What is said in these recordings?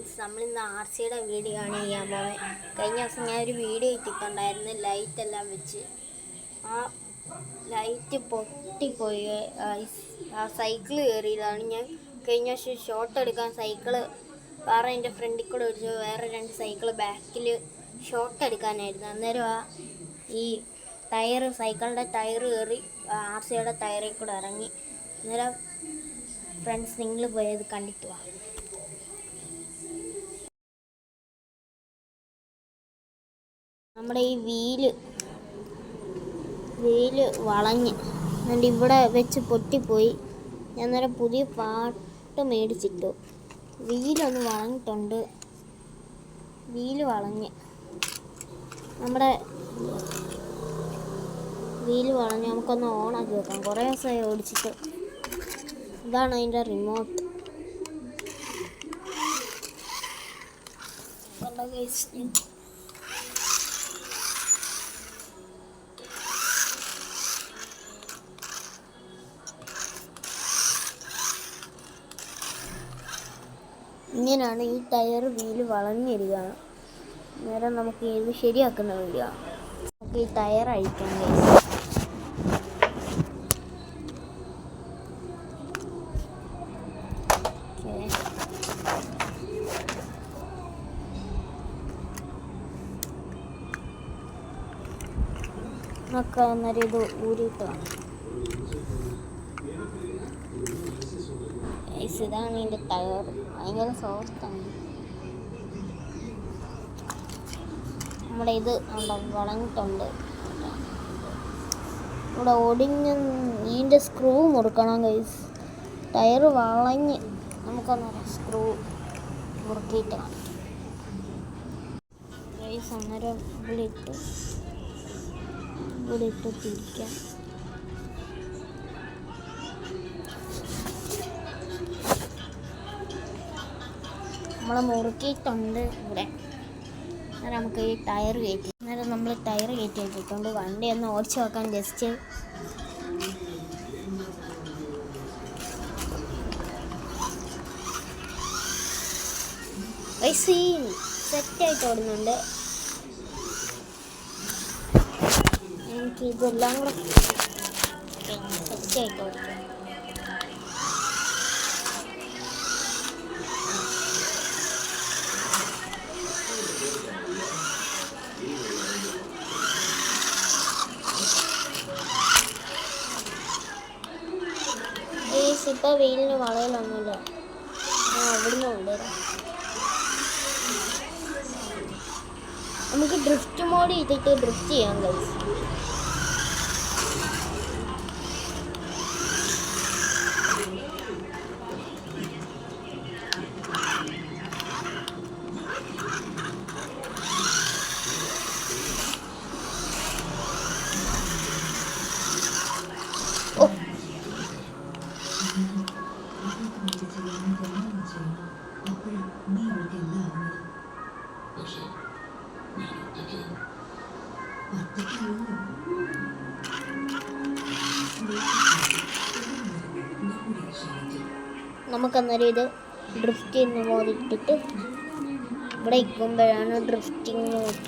Friends, നമ്മളിന്ന് ആർസിയുടെ video ആണ് ചെയ്യാൻ പോകുന്നത്. കഴിഞ്ഞ ദിവസം ഞാനൊരു വീഡിയോ ഇട്ടിട്ടുണ്ടായിരുന്നു ലൈറ്റ് എല്ലാം വെച്ച്. ആ ലൈറ്റ് പൊട്ടിപ്പോയി. ആ സൈക്കിൾ കയറിയതാണ്. ഞാൻ കഴിഞ്ഞ വർഷം ഷോട്ട് എടുക്കാൻ സൈക്കിള് എൻ്റെ ഫ്രണ്ടിൽ കൂടെ ഓടിച്ചു. വേറെ 2 സൈക്കിള് ബാക്കിൽ ഷോട്ട് എടുക്കാനായിരുന്നു. അന്നേരം ഈ സൈക്കിളിൻ്റെ ടയർ കയറി ആർസിയുടെ ടയറിൽ കൂടെ ഇറങ്ങി. അന്നേരം ഫ്രണ്ട്സ്, നിങ്ങൾ പോയത് കണ്ടിട്ട് വാ. നമ്മുടെ ഈ വീല് വളഞ്ഞ് എന്നിട്ട് ഇവിടെ വെച്ച് പൊട്ടിപ്പോയി. ഞാൻ നേരം പുതിയ പാട്ട് മേടിച്ചിട്ടു. വീലൊന്ന് വളഞ്ഞിട്ടുണ്ട്. വീല് വളഞ്ഞ് നമ്മുടെ വീല് വളഞ്ഞ് നമുക്കൊന്ന് ഓണാക്കി വെക്കാം. കുറേ ദിവസമായി ഓടിച്ചിട്ട്. ഇതാണ് അതിൻ്റെ റിമോട്ട്. ഇങ്ങനെയാണ് ഈ ടയർ വീല് വളഞ്ഞിരിക്കുകയാണ്. നേരം നമുക്ക് ഇത് ശരിയാക്കുന്ന വീഡിയോ. നമുക്ക് ഈ ടയർ അഴിക്കാം. നമുക്ക് അന്നേരം ഇത് ഊരിയിട്ട് വേണം. ഇതാണ് ഇതിൻ്റെ ടയർ. ഭയങ്കര സോഫ്റ്റാണ്. നമ്മുടെ ഇത് വളഞ്ഞിട്ടുണ്ട്. ഇവിടെ ഒടിഞ്ഞ് ഇതിൻ്റെ സ്ക്രൂ മുറുക്കണം ഗൈസ്. ടയർ വളഞ്ഞ് നമുക്കൊന്ന് സ്ക്രൂ മുറുക്കിയിട്ട് കാണാം ഗൈസ്. അന്നേരം ഇവിടെ ഇട്ട് തിരിക്കാം. നമ്മൾ മുറുക്കിയിട്ടുണ്ട് ഇവിടെ. അന്നേരം നമുക്ക് ഈ ടയർ കയറ്റി. അന്നേരം നമ്മൾ ടയർ കയറ്റി വെച്ചിട്ടുണ്ട്. വണ്ടി ഒന്ന് ഓടിച്ച് നോക്കാൻ ജസ്റ്റ്. സെറ്റായിട്ട് ഓടുന്നുണ്ട്. എനിക്ക് ഇതെല്ലാം കൂടെ സെറ്റായിട്ട് ഓടിക്കാം. ഇപ്പോൾ വെയിലിന് വളയിലൊന്നുമില്ല. അവിടുന്ന് കൊണ്ടുവരാം. നമുക്ക് ഡ്രിഫ്റ്റ് മോഡ് ചെയ്തിട്ട് ഡ്രിഫ്റ്റ് ചെയ്യാൻ കഴിയും. നമുക്കന്നേരം ഇത് ഡ്രിഫ്റ്റ് ചെയ്യുന്ന പോലെ ഇട്ടിട്ട് ഇവിടെ ഇരിക്കുമ്പോഴാണ് ഡ്രിഫ്റ്റിംഗ് മോഡ്.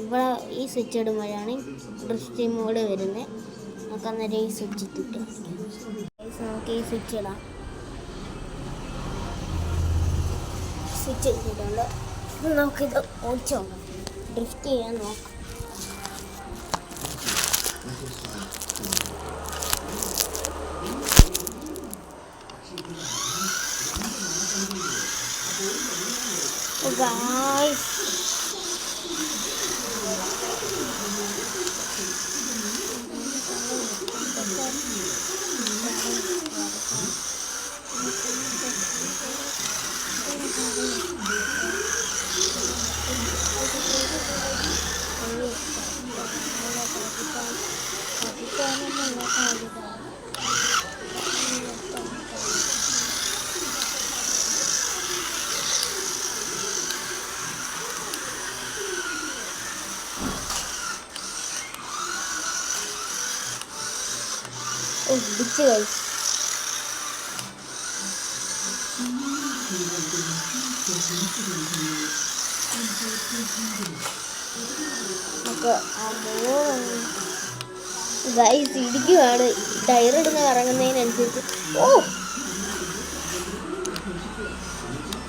ഇവിടെ ഈ സ്വിച്ച് ഇടുമ്പോഴാണ് ഡ്രിഫ്റ്റിംഗ് മോഡ് വരുന്നത്. നമുക്കന്നേരം ഈ സ്വിച്ച് ഇട്ടിട്ട് നമുക്ക് ഈ സ്വിച്ച് ഇടാം. സ്വിച്ച് ഇട്ടിട്ടുണ്ട്. നമുക്കിത് ഓടിച്ച് നോക്കാം. ഡ്രിഫ്റ്റ് ചെയ്യാൻ നോക്കാം. Guys, Oh, bitch guys. നമുക്ക് ഗൈസ് ഇടിക്കുകയാണ് ടയറിടുന്ന കറങ്ങുന്നതിനനുസരിച്ച്. ഓ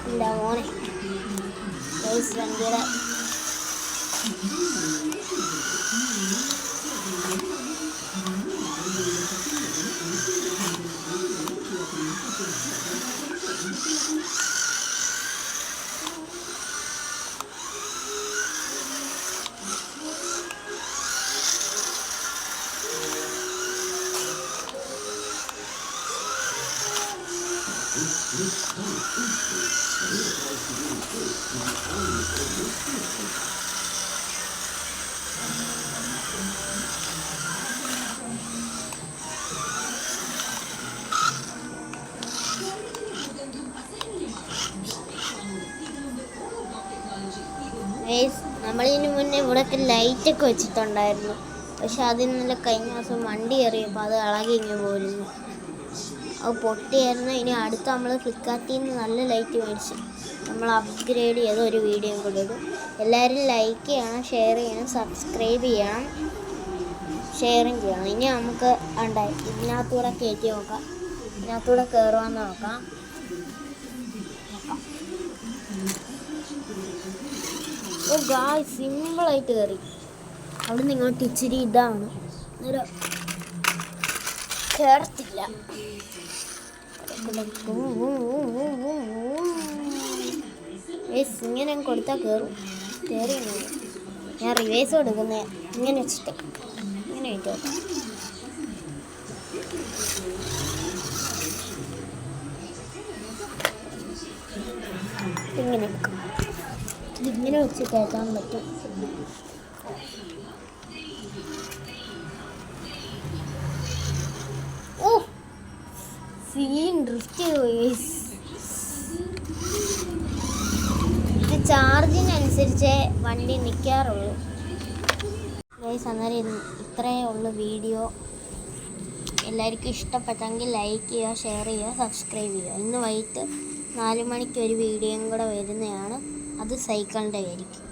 ഇല്ല മോനെ ഗൈസ് വണ്ടിയുടെ നമ്മളിതിന് മുന്നേ ഇവിടെയൊക്കെ ലൈറ്റൊക്കെ വെച്ചിട്ടുണ്ടായിരുന്നു. പക്ഷെ അതിൽ നല്ല കഴിഞ്ഞ ദിവസം വണ്ടി എറിയപ്പോൾ അത് ഇളകി ഇങ്ങനെ പോരുന്നു. അത് പൊട്ടിയായിരുന്നു. ഇനി അടുത്ത് നമ്മൾ ഫ്ലിപ്കാർട്ടിൽ നിന്ന് നല്ല ലൈറ്റ് മേടിച്ച് നമ്മൾ അപ്ഗ്രേഡ് ചെയ്ത് ഒരു വീഡിയോയും കൂടെ ഇടും. എല്ലാവരും ലൈക്ക് ചെയ്യണം, ഷെയർ ചെയ്യണം, സബ്സ്ക്രൈബ് ചെയ്യണം, ഷെയറും ചെയ്യണം. ഇനി നമുക്ക് ഉണ്ടായി ഇതിനകത്തൂടെ കയറ്റി നോക്കാം. ഇതിനകത്തൂടെ കയറുവാന്ന് നോക്കാം. ഓ ഗായ് സിമ്പിളായിട്ട് കയറി. അവിടെ നിന്ന് ഇങ്ങോട്ട് ഇച്ചിരി ഇതാണ് കയറത്തില്ല. ഇങ്ങനെ കൊടുത്താൽ കയറും. കയറി ഞാൻ റിവേഴ്സ് കൊടുക്കുന്നത് ഇങ്ങനെ വെച്ചിട്ട് ഇങ്ങനെ വെച്ചോട്ടെ. ഇങ്ങനെ ഇതിങ്ങനെ വെച്ച് കയറ്റാൻ പറ്റും. ഓ സീൻ ഡ്രിഫ്റ്റ് പോയി. ഇത് ചാർജിനനുസരിച്ചേ വണ്ടി നിൽക്കാറുള്ളൂ. ഗൈസ് അന്നേരം ഇത്രയേ ഉള്ളൂ വീഡിയോ. എല്ലാവർക്കും ഇഷ്ടപ്പെട്ടെങ്കിൽ ലൈക്ക് ചെയ്യുക, ഷെയർ ചെയ്യുക, സബ്സ്ക്രൈബ് ചെയ്യുക. ഇന്ന് വൈകിട്ട് 4 മണിക്ക് ഒരു വീഡിയോയും കൂടെ വരുന്നതാണ്. അത് സൈക്കിളിൻ്റെ ആയിരിക്കും.